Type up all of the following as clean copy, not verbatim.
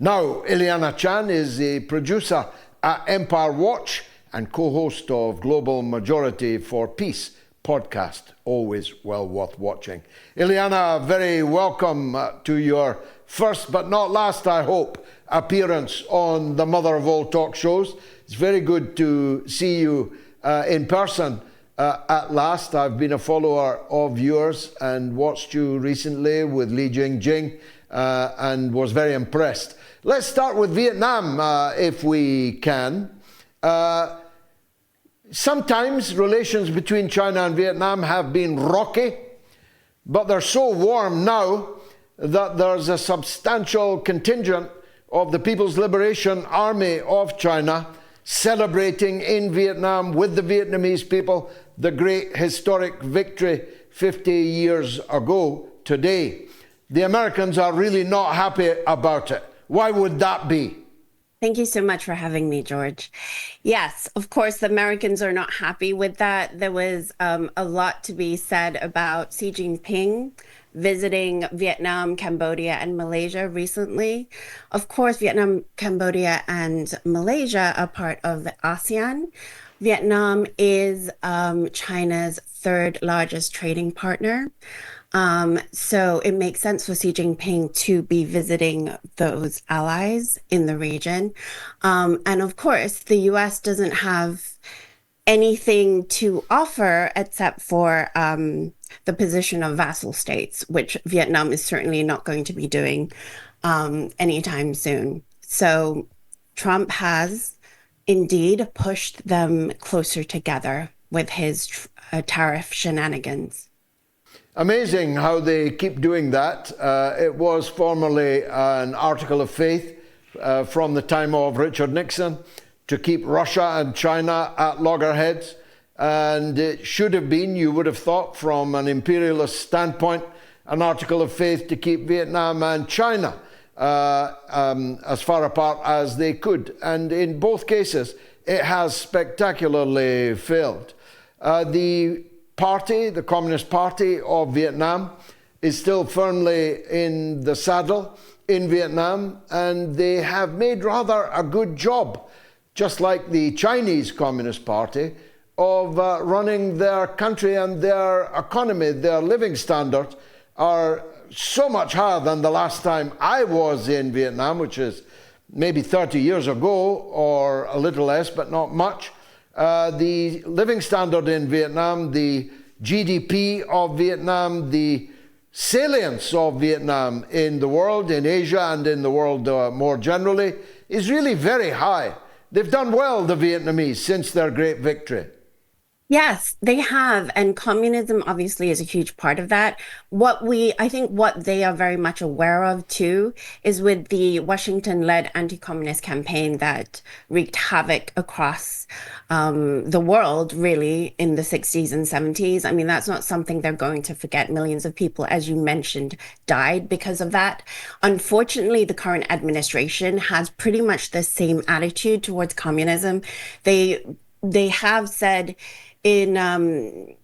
Now, Ileana Chan is a producer at Empire Watch and co-host of Global Majority for Peace podcast, always well worth watching. Ileana, very welcome to your first but not last, I hope, appearance on the mother of all talk shows. It's very good to see you in person at last. I've been a follower of yours and watched you recently with Li Jinping and was very impressed. Let's start with Vietnam, if we can. Sometimes relations between China and Vietnam have been rocky, but they're so warm now that there's a substantial contingent of the People's Liberation Army of China celebrating in Vietnam with the Vietnamese people the great historic victory 50 years ago today. The Americans are really not happy about it. Why would that be? Thank you so much for having me, George. Yes, of course, the Americans are not happy with that. There was a lot to be said about Xi Jinping visiting Vietnam, Cambodia, and Malaysia recently. Of course, Vietnam, Cambodia, and Malaysia are part of the ASEAN. Vietnam is China's third largest trading partner. So it makes sense for Xi Jinping to be visiting those allies in the region. And of course, the US doesn't have anything to offer except for the position of vassal states, which Vietnam is certainly not going to be doing anytime soon. So Trump has indeed pushed them closer together with his tariff shenanigans. Amazing how they keep doing that. It was formerly an article of faith from the time of Richard Nixon to keep Russia and China at loggerheads. And it should have been, you would have thought, from an imperialist standpoint, an article of faith to keep Vietnam and China as far apart as they could. And in both cases, it has spectacularly failed. The Communist Party of Vietnam, is still firmly in the saddle in Vietnam, and they have made rather a good job, just like the Chinese Communist Party, of running their country and their economy. Their living standards are so much higher than the last time I was in Vietnam, which is maybe 30 years ago or a little less, but not much. The living standard in Vietnam, the GDP of Vietnam, the salience of Vietnam in the world, in Asia and in the world more generally, is really very high. They've done well, the Vietnamese, since their great victory. Yes, they have. And communism obviously is a huge part of that. I think what they are very much aware of too is with the Washington-led anti-communist campaign that wreaked havoc across the world, really, in the 60s and 70s. I mean, that's not something they're going to forget. Millions of people, as you mentioned, died because of that. Unfortunately, the current administration has pretty much the same attitude towards communism. They have said in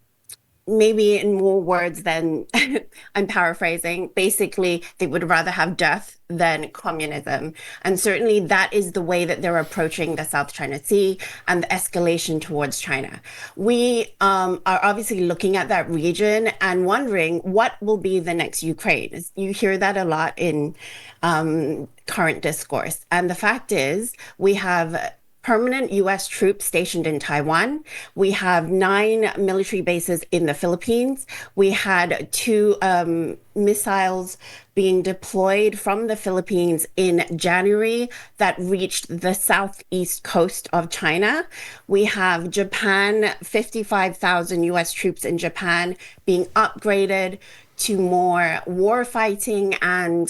maybe in more words than I'm paraphrasing, basically, they would rather have death than communism. And certainly that is the way that they're approaching the South China Sea and the escalation towards China. We are obviously looking at that region and wondering what will be the next Ukraine. You hear that a lot in current discourse. And the fact is, we have permanent U.S. troops stationed in Taiwan. We have 9 military bases in the Philippines. We had 2 missiles being deployed from the Philippines in January that reached the southeast coast of China. We have Japan, 55,000 U.S. troops in Japan being upgraded to more war fighting and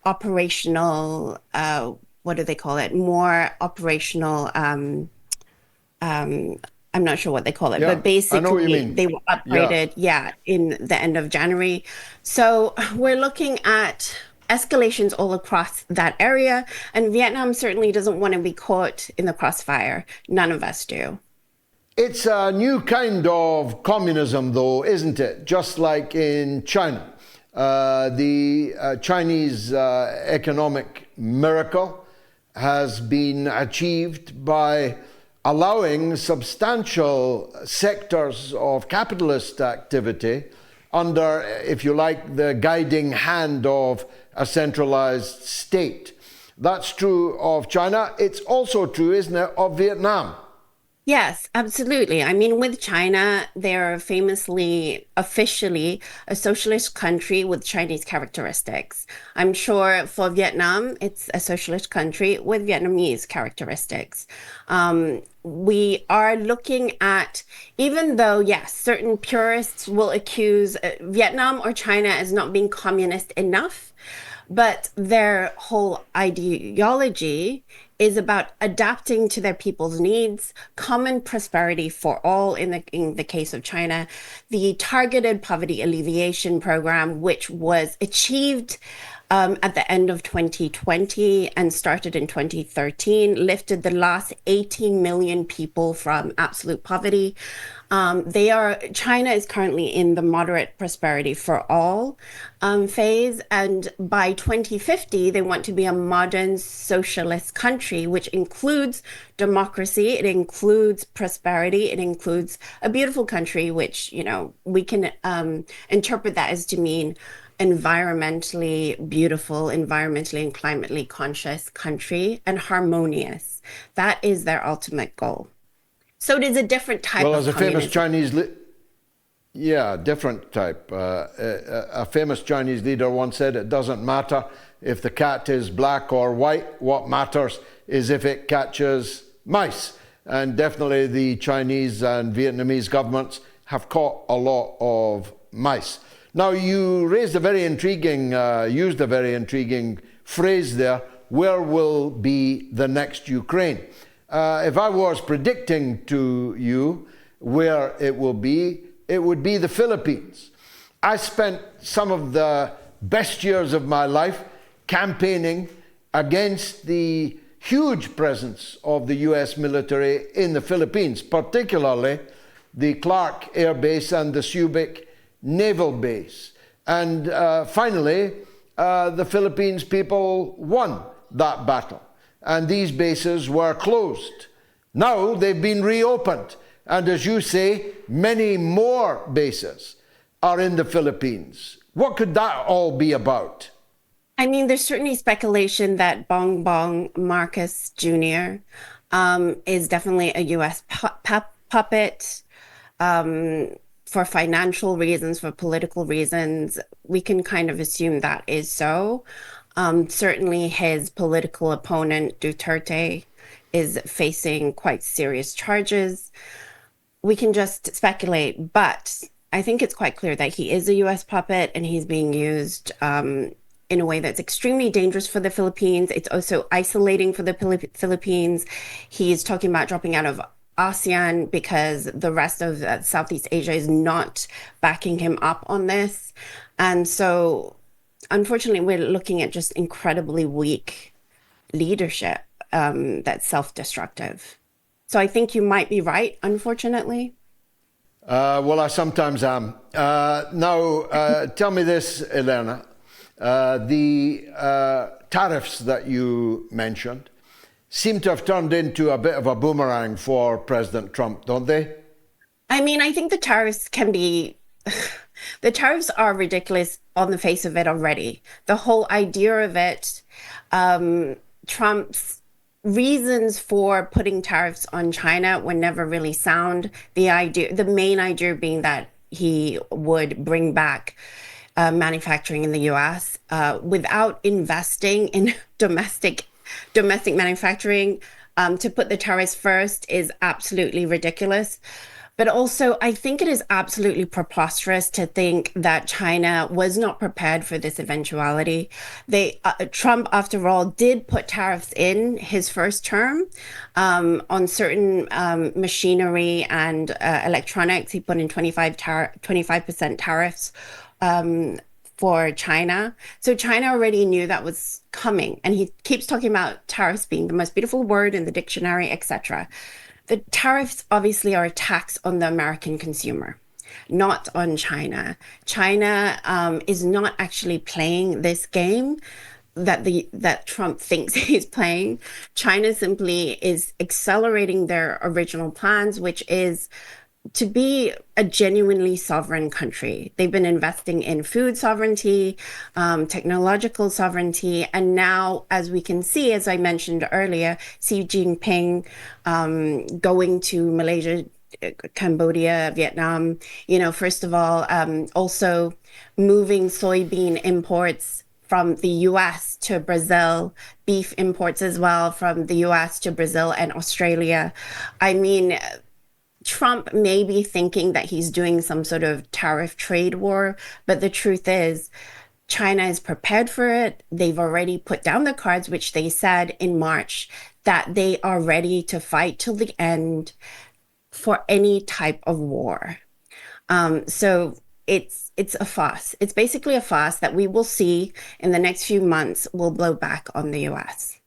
operational what do they call it? More operational, I'm not sure what they call it, but basically they were upgraded, in the end of January. So we're looking at escalations all across that area, and Vietnam certainly doesn't want to be caught in the crossfire. None of us do. It's a new kind of communism, though, isn't it? Just like in China. The Chinese economic miracle has been achieved by allowing substantial sectors of capitalist activity under, if you like, the guiding hand of a centralized state. That's true of China. It's also true, isn't it, of Vietnam? Yes, absolutely. I mean, with China, they're famously, officially, a socialist country with Chinese characteristics. I'm sure for Vietnam, it's a socialist country with Vietnamese characteristics. We are looking at, even though, yes, certain purists will accuse Vietnam or China as not being communist enough, but their whole ideology is about adapting to their people's needs, common prosperity for all in the case of China, the targeted poverty alleviation program, which was achieved at the end of 2020 and started in 2013, lifted the last 18 million people from absolute poverty. China is currently in the moderate prosperity for all phase. And by 2050, they want to be a modern socialist country, which includes democracy, it includes prosperity, it includes a beautiful country, which, we can interpret that as to mean environmentally beautiful, environmentally and climately conscious country and harmonious. That is their ultimate goal. So it is a different type well, of as a communism. famous Chinese, yeah, different type. A famous Chinese leader once said, "It doesn't matter if the cat is black or white. What matters is if it catches mice." And definitely, the Chinese and Vietnamese governments have caught a lot of mice. Now, you used a very intriguing phrase there. Where will be the next Ukraine? If I was predicting to you where it would be the Philippines. I spent some of the best years of my life campaigning against the huge presence of the US military in the Philippines, particularly the Clark Air Base and the Subic Naval Base. And finally, the Philippines people won that battle. And these bases were closed. Now they've been reopened. And as you say, many more bases are in the Philippines. What could that all be about? I mean, there's certainly speculation that Bong Bong Marcos Jr. Is definitely a US puppet for financial reasons, for political reasons. We can kind of assume that is so. Certainly his political opponent, Duterte, is facing quite serious charges. We can just speculate, but I think it's quite clear that he is a US puppet and he's being used in a way that's extremely dangerous for the Philippines. It's also isolating for the Philippines. He's talking about dropping out of ASEAN because the rest of Southeast Asia is not backing him up on this. And so, unfortunately, we're looking at just incredibly weak leadership that's self-destructive. So I think you might be right, unfortunately. Well, I sometimes am. Now, tell me this, Ileana. The tariffs that you mentioned seem to have turned into a bit of a boomerang for President Trump, don't they? I mean, I think the tariffs can be, the tariffs are ridiculous on the face of it already. The whole idea of it, Trump's reasons for putting tariffs on China were never really sound. The main idea being that he would bring back manufacturing in the US without investing in domestic manufacturing. To put the tariffs first is absolutely ridiculous. But also, I think it is absolutely preposterous to think that China was not prepared for this eventuality. Trump, after all, did put tariffs in his first term on certain machinery and electronics. He put in 25% tariffs for China. So China already knew that was coming. And he keeps talking about tariffs being the most beautiful word in the dictionary, etc. The tariffs obviously are a tax on the American consumer. not on China. China is not actually playing this game that Trump thinks he's playing. China simply is accelerating their original plans, which is to be a genuinely sovereign country. They've been investing in food sovereignty, technological sovereignty, and now, as we can see, as I mentioned earlier, Xi Jinping going to Malaysia, Cambodia, Vietnam, first of all, also moving soybean imports from the US to Brazil, beef imports as well from the US to Brazil and Australia. I mean, Trump may be thinking that he's doing some sort of tariff trade war, but the truth is, China is prepared for it. They've already put down the cards, which they said in March that they are ready to fight till the end for any type of war. So it's a fuss. It's basically a fuss that we will see in the next few months will blow back on the US.